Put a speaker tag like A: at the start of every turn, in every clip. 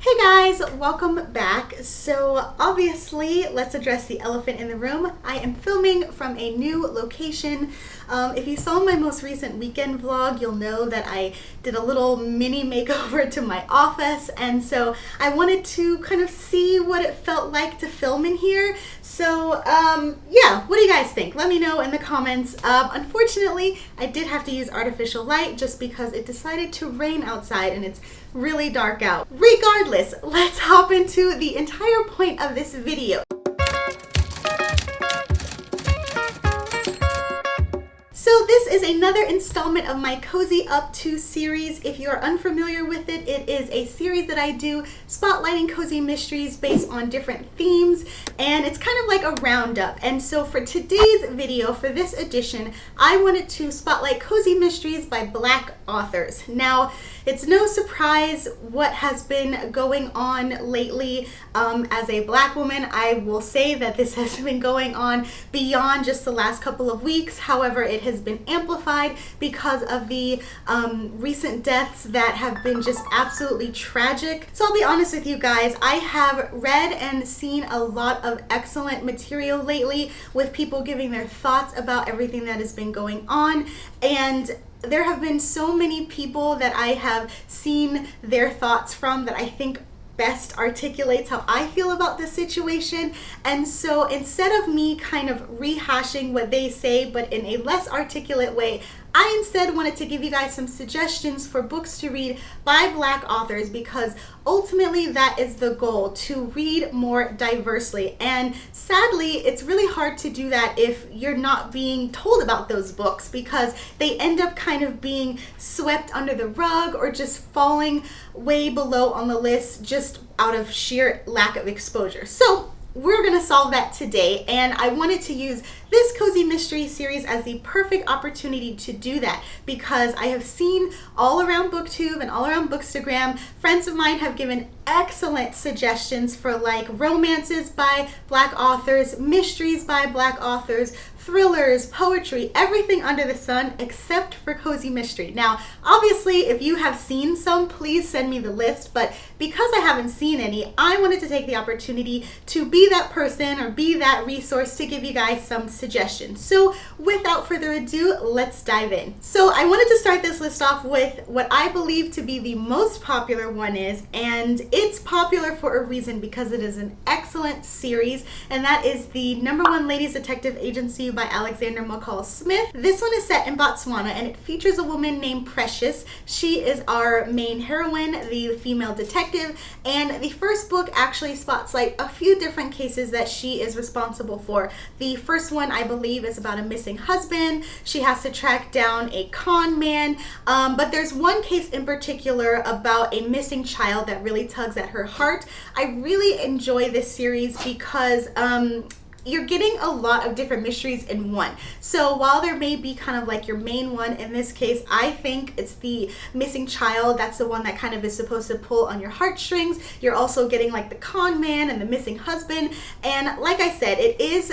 A: Hey guys, welcome back. So obviously, let's address the elephant in the room. I am filming from a new location. If you saw my most recent weekend vlog, you'll know that I did a little mini makeover to my office, and so I wanted to kind of see what it felt like to film in here. So yeah, what do you guys think? Let me know in the comments. Unfortunately, I did have to use artificial light just because it decided to rain outside and it's really dark out. Regardless, let's hop into the entire point of this video. So this is another installment of my Cozy Up To series. If you're unfamiliar with it, it is a series that I do spotlighting cozy mysteries based on different themes, and it's kind of like a roundup. And so for today's video, for this edition, I wanted to spotlight cozy mysteries by Black authors. Now, it's no surprise what has been going on lately. As a Black woman, I will say that this has been going on beyond just the last couple of weeks. However, it has been amplified because of the recent deaths that have been just absolutely tragic. So I'll be honest with you guys, I have read and seen a lot of excellent material lately with people giving their thoughts about everything that has been going on, and there have been so many people that I have seen their thoughts from that I think best articulates how I feel about the situation. And so instead of me kind of rehashing what they say but in a less articulate way, I instead wanted to give you guys some suggestions for books to read by Black authors, because ultimately that is the goal, to read more diversely. And sadly, it's really hard to do that if you're not being told about those books, because they end up kind of being swept under the rug or just falling way below on the list just out of sheer lack of exposure. So we're gonna solve that today, and I wanted to use this cozy mystery series as the perfect opportunity to do that, because I have seen all around Booktube and all around Bookstagram, friends of mine have given excellent suggestions for like romances by Black authors, mysteries by Black authors, thrillers, poetry, everything under the sun except for cozy mystery. Now, obviously, if you have seen some, please send me the list, but because I haven't seen any, I wanted to take the opportunity to be that person or be that resource to give you guys some suggestions. So without further ado, let's dive in. So I wanted to start this list off with what I believe to be the most popular one is, and it's popular for a reason because it is an excellent series, and that is the #1 Ladies Detective Agency by Alexander McCall Smith. This one is set in Botswana, and it features a woman named Precious. She is our main heroine, the female detective, and the first book actually spotlights a few different cases that she is responsible for. The first one, I believe, is about a missing husband. She has to track down a con man, but there's one case in particular about a missing child that really tugs at her heart. I really enjoy this series because you're getting a lot of different mysteries in one. So while there may be kind of like your main one, in this case, I think it's the missing child. That's the one that kind of is supposed to pull on your heartstrings. You're also getting like the con man and the missing husband. And like I said, it is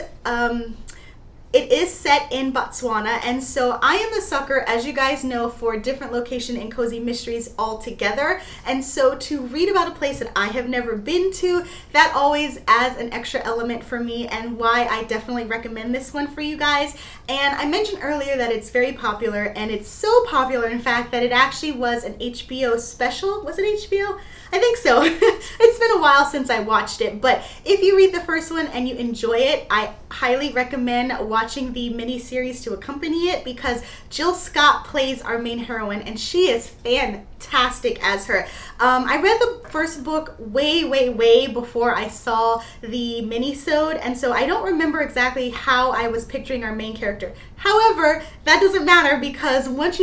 A: set in Botswana, and so I am a sucker, as you guys know, for different location and cozy mysteries altogether. And so to read about a place that I have never been to, that always adds an extra element for me, and why I definitely recommend this one for you guys. And I mentioned earlier that it's very popular, and it's so popular, in fact, that it actually was an HBO special. Was it HBO? I think so. It's been a while since I watched it, but if you read the first one and you enjoy it, I highly recommend watching the mini-series to accompany it, because Jill Scott plays our main heroine, and she is fantastic as her. I read the first book way before I saw the mini-sode, and so I don't remember exactly how I was picturing our main character. However, that doesn't matter, because once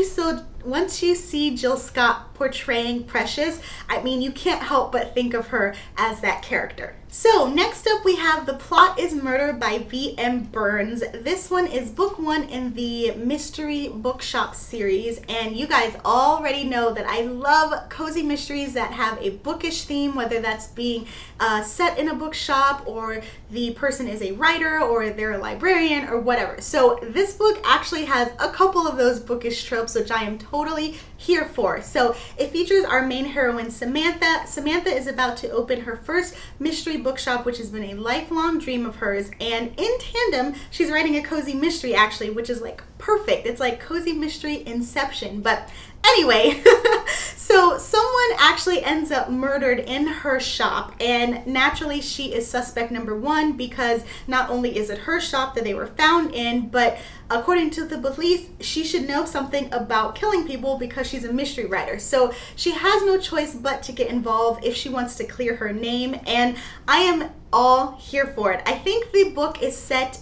A: you see Jill Scott portraying Precious, I mean, you can't help but think of her as that character. So next up we have The Plot is Murder by V.M. Burns. This one is book 1 in the Mystery Bookshop series, and you guys already know that I love cozy mysteries that have a bookish theme, whether that's being set in a bookshop, or the person is a writer, or they're a librarian, or whatever. So this book actually has a couple of those bookish tropes, which I am totally here for. So it features our main heroine, Samantha. Samantha is about to open her first mystery bookshop, which has been a lifelong dream of hers. And in tandem, she's writing a cozy mystery, actually, which is like perfect. It's like cozy mystery inception. But anyway, so someone actually ends up murdered in her shop, and naturally she is suspect number one, because not only is it her shop that they were found in, but according to the police, she should know something about killing people because she's a mystery writer. So she has no choice but to get involved if she wants to clear her name, and I am all here for it. I think the book is set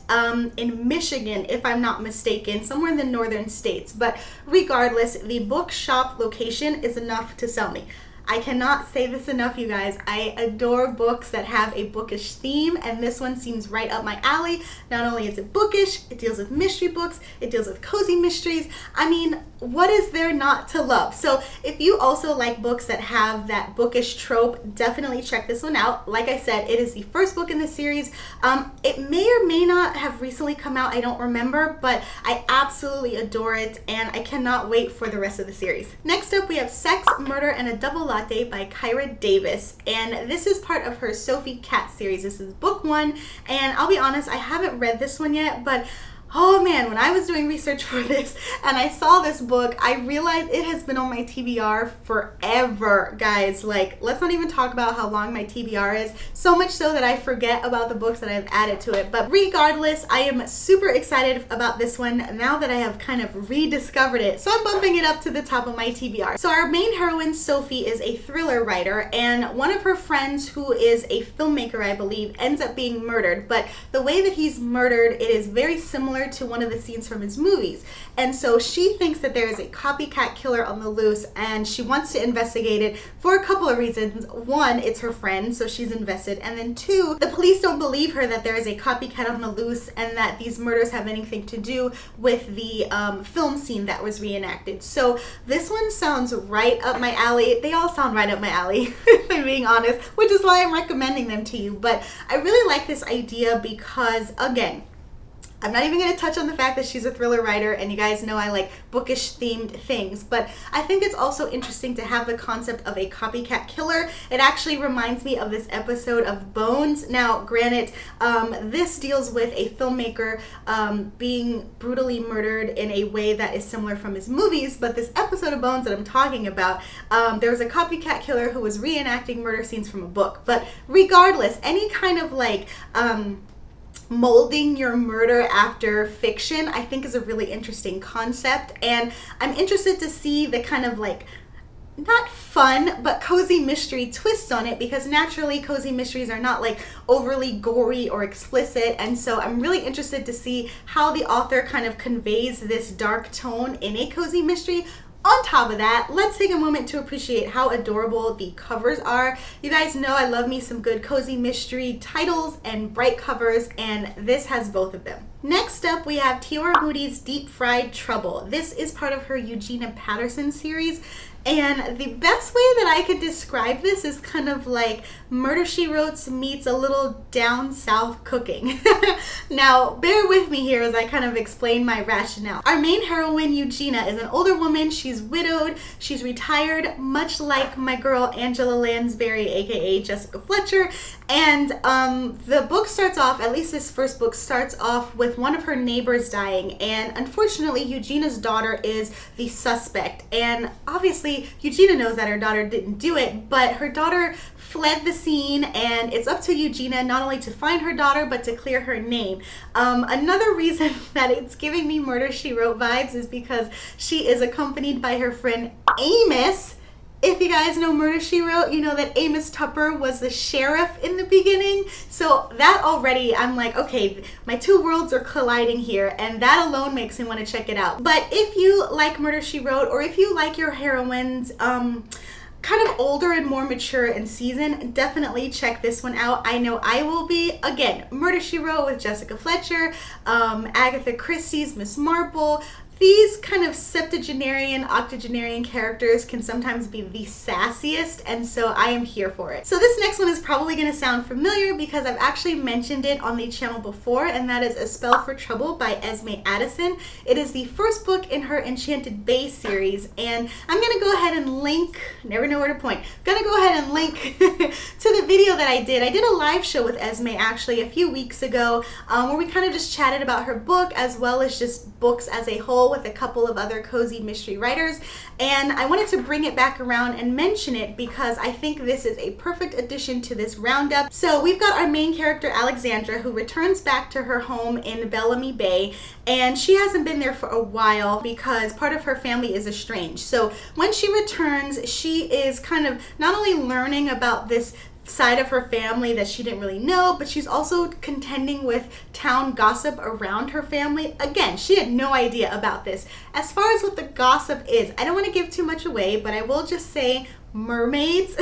A: in Michigan, if I'm not mistaken, somewhere in the northern states, but regardless, the bookshop location is enough to sell me. I cannot say this enough, you guys. I adore books that have a bookish theme, and this one seems right up my alley. Not only is it bookish, it deals with mystery books, it deals with cozy mysteries. I mean, what is there not to love? So if you also like books that have that bookish trope, definitely check this one out. Like I said, it is the first book in the series. It may or may not have recently come out, I don't remember, but I absolutely adore it, and I cannot wait for the rest of the series. Next up, we have Sex, Murder, and a Double Latte by Kyra Davis, and this is part of her Sophie Cat series. This is book 1, and I'll be honest, I haven't read this one yet, but oh man, when I was doing research for this and I saw this book, I realized it has been on my TBR forever, guys. Like, let's not even talk about how long my TBR is, so much so that I forget about the books that I've added to it. But regardless, I am super excited about this one now that I have kind of rediscovered it, so I'm bumping it up to the top of my TBR. So our main heroine, Sophie, is a thriller writer, and one of her friends, who is a filmmaker, I believe, ends up being murdered. But the way that he's murdered, it is very similar to one of the scenes from his movies, and so she thinks that there is a copycat killer on the loose, and she wants to investigate it for a couple of reasons. One, it's her friend, so she's invested, and then two, the police don't believe her that there is a copycat on the loose and that these murders have anything to do with the film scene that was reenacted. So this one sounds right up my alley. They all sound right up my alley, if I'm being honest, which is why I'm recommending them to you. But I really like this idea because, again, I'm not even going to touch on the fact that she's a thriller writer, and you guys know I like bookish themed things, but I think it's also interesting to have the concept of a copycat killer. It actually reminds me of this episode of Bones. Now, granted, this deals with a filmmaker being brutally murdered in a way that is similar from his movies, but this episode of Bones that I'm talking about, there was a copycat killer who was reenacting murder scenes from a book. But regardless, any kind of like molding your murder after fiction, I think, is a really interesting concept, and I'm interested to see the kind of like, not fun, but cozy mystery twist on it, because naturally cozy mysteries are not like overly gory or explicit, and so I'm really interested to see how the author kind of conveys this dark tone in a cozy mystery. On top of that, let's take a moment to appreciate how adorable the covers are. You guys know I love me some good cozy mystery titles and bright covers, and this has both of them. Next up, we have Tyora Moody's Deep Fried Trouble. This is part of her Eugenia Patterson series, and the best way that I could describe this is kind of like Murder, She Wrote meets a little down south cooking. Now, bear with me here as I kind of explain my rationale. Our main heroine, Eugenia, is an older woman. She's widowed, she's retired, much like my girl Angela Lansbury, aka Jessica Fletcher, and the book starts off, at least this first book starts off, with one of her neighbors dying, and unfortunately Eugenia's daughter is the suspect, and obviously Eugenia knows that her daughter didn't do it, but her daughter fled the scene, and it's up to Eugenia not only to find her daughter but to clear her name. Another reason that it's giving me Murder, She Wrote vibes is because she is accompanied by her friend Amos. If you guys know Murder, She Wrote, you know that Amos Tupper was the sheriff in the beginning. So that already, I'm like, okay, my two worlds are colliding here, and that alone makes me want to check it out. But if you like Murder, She Wrote, or if you like your heroines kind of older and more mature in season, definitely check this one out. I know I will be. Again, Murder, She Wrote with Jessica Fletcher, Agatha Christie's Miss Marple, these kind of septuagenarian, octogenarian characters can sometimes be the sassiest, and so I am here for it. So this next one is probably going to sound familiar because I've actually mentioned it on the channel before, and that is A Spell for Trouble by Esme Addison. It is the first book in her Enchanted Bay series, and I'm going to go ahead and link, never know where to point, I'm going to go ahead and link to the video that I did. I did a live show with Esme actually a few weeks ago where we kind of just chatted about her book as well as just books as a whole with a couple of other cozy mystery writers, and I wanted to bring it back around and mention it because I think this is a perfect addition to this roundup. So we've got our main character Alexandra, who returns back to her home in Bellamy Bay, and she hasn't been there for a while because part of her family is estranged. So when she returns, she is kind of not only learning about this side of her family that she didn't really know, but she's also contending with town gossip around her family. Again, she had no idea about this. As far as what the gossip is, I don't want to give too much away, but I will just say mermaids.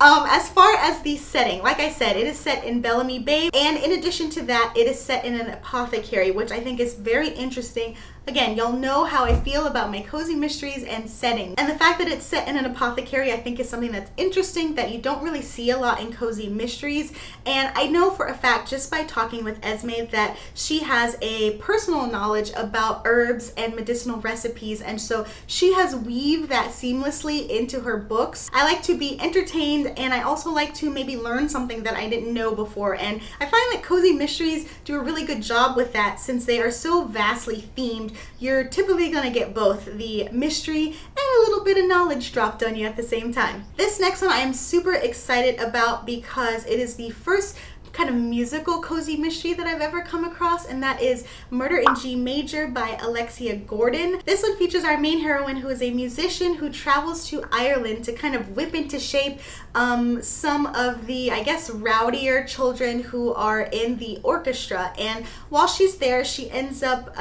A: As far as the setting, like I said, it is set in Bellamy Bay, and in addition to that, it is set in an apothecary, which I think is very interesting. Again, y'all know how I feel about my cozy mysteries and settings, and the fact that it's set in an apothecary I think is something that's interesting that you don't really see a lot in cozy mysteries. And I know for a fact just by talking with Esme that she has a personal knowledge about herbs and medicinal recipes, and so she has weaved that seamlessly into her books. I like to be entertained, and I also like to maybe learn something that I didn't know before, and I find that cozy mysteries do a really good job with that since they are so vastly themed. You're typically going to get both the mystery and a little bit of knowledge dropped on you at the same time. This next one I am super excited about because it is the first kind of musical cozy mystery that I've ever come across, and that is Murder in G Major by Alexia Gordon. This one features our main heroine, who is a musician who travels to Ireland to kind of whip into shape some of the, I guess, rowdier children who are in the orchestra. And while she's there, she ends up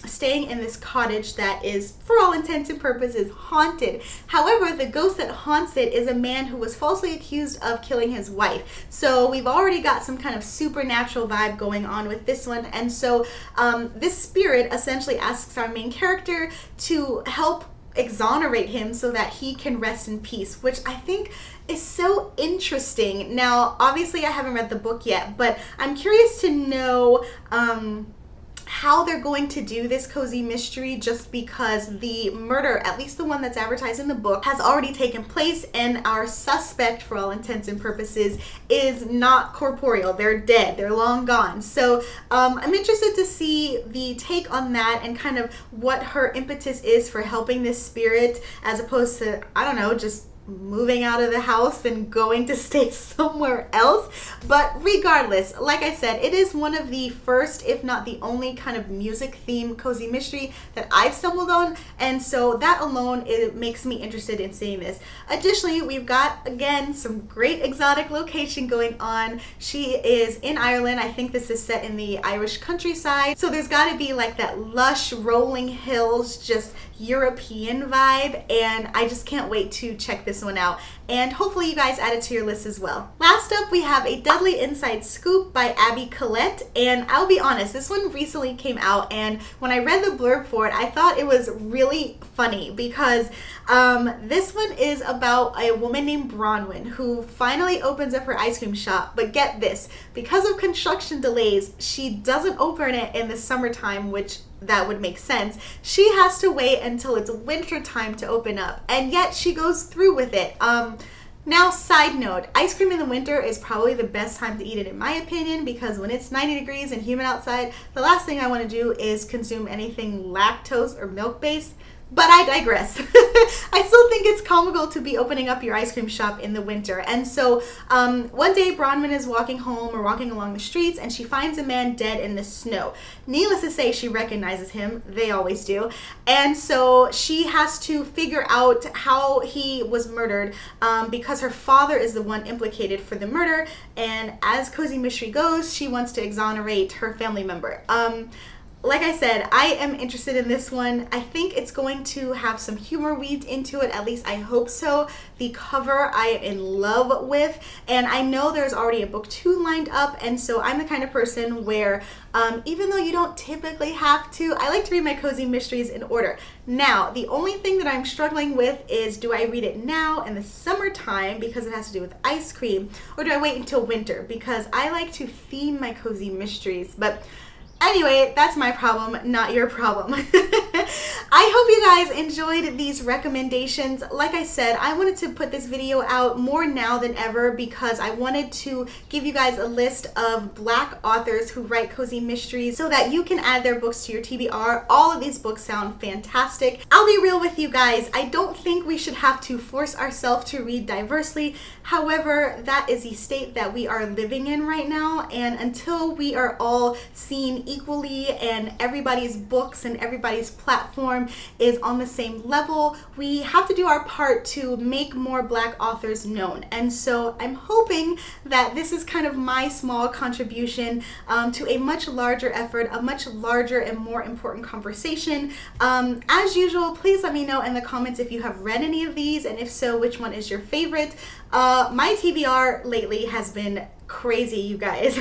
A: staying in this cottage that is, for all intents and purposes, haunted. However, the ghost that haunts it is a man who was falsely accused of killing his wife. So we've already got some kind of supernatural vibe going on with this one, and so this spirit essentially asks our main character to help exonerate him so that he can rest in peace, which I think is so interesting. Now, obviously I haven't read the book yet, but I'm curious to know how they're going to do this cozy mystery, just because the murder, at least the one that's advertised in the book, has already taken place, and our suspect, for all intents and purposes, is not corporeal. They're dead. They're long gone. So I'm interested to see the take on that and kind of what her impetus is for helping this spirit, as opposed to, I don't know, just moving out of the house and going to stay somewhere else. But regardless, like I said, it is one of the first, if not the only, kind of music themed cozy mystery that I've stumbled on, and so that alone, it makes me interested in seeing this. Additionally, we've got, again, some great exotic location going on. She is in Ireland. I think this is set in the Irish countryside, so there's got to be like that lush rolling hills, just European vibe, and I just can't wait to check this one out, and hopefully you guys add it to your list as well. Last up, we have A Dudley Inside Scoop by Abby Collette, and I'll be honest, this one recently came out, and when I read the blurb for it, I thought it was really funny because this one is about a woman named Bronwyn who finally opens up her ice cream shop, but get this, because of construction delays, she doesn't open it in the summertime, which that would make sense. She has to wait until it's winter time to open up, and yet she goes through with it. Now, side note, ice cream in the winter is probably the best time to eat it in my opinion, because when it's 90 degrees and humid outside, the last thing I want to do is consume anything lactose or milk based. But I digress. I still think it's comical to be opening up your ice cream shop in the winter. And so one day Bronwyn is walking home or walking along the streets, and she finds a man dead in the snow. Needless to say, she recognizes him. They always do. And so she has to figure out how he was murdered because her father is the one implicated for the murder. And as cozy mystery goes, she wants to exonerate her family member. like I said, I am interested in this one. I think it's going to have some humor weaved into it, at least I hope so. The cover I am in love with, and I know there's already a book 2 lined up, and so I'm the kind of person where even though you don't typically have to, I like to read my cozy mysteries in order. Now, the only thing that I'm struggling with is, do I read it now in the summertime because it has to do with ice cream, or do I wait until winter because I like to theme my cozy mysteries? But anyway, that's my problem, not your problem. I hope you guys enjoyed these recommendations. Like I said, I wanted to put this video out more now than ever because I wanted to give you guys a list of Black authors who write cozy mysteries so that you can add their books to your TBR. All of these books sound fantastic. I'll be real with you guys. I don't think we should have to force ourselves to read diversely. However, that is the state that we are living in right now, and until we are all seen equally and everybody's books and everybody's platform is on the same level, we have to do our part to make more Black authors known. And so I'm hoping that this is kind of my small contribution to a much larger effort, a much larger and more important conversation. As usual, please let me know in the comments if you have read any of these, and if so, which one is your favorite. My TBR lately has been crazy, you guys.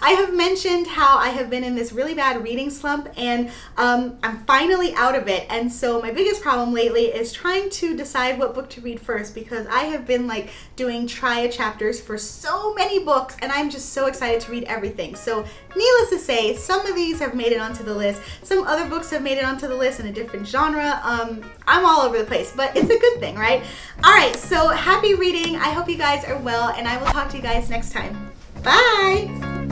A: I have mentioned how I have been in this really bad reading slump, and I'm finally out of it. And so my biggest problem lately is trying to decide what book to read first, because I have been like doing try chapters for so many books, and I'm just so excited to read everything. So needless to say, some of these have made it onto the list. Some other books have made it onto the list in a different genre. I'm all over the place, but it's a good thing, right? All right, so happy reading. I hope you guys are well, and I will talk to you guys next time. Bye!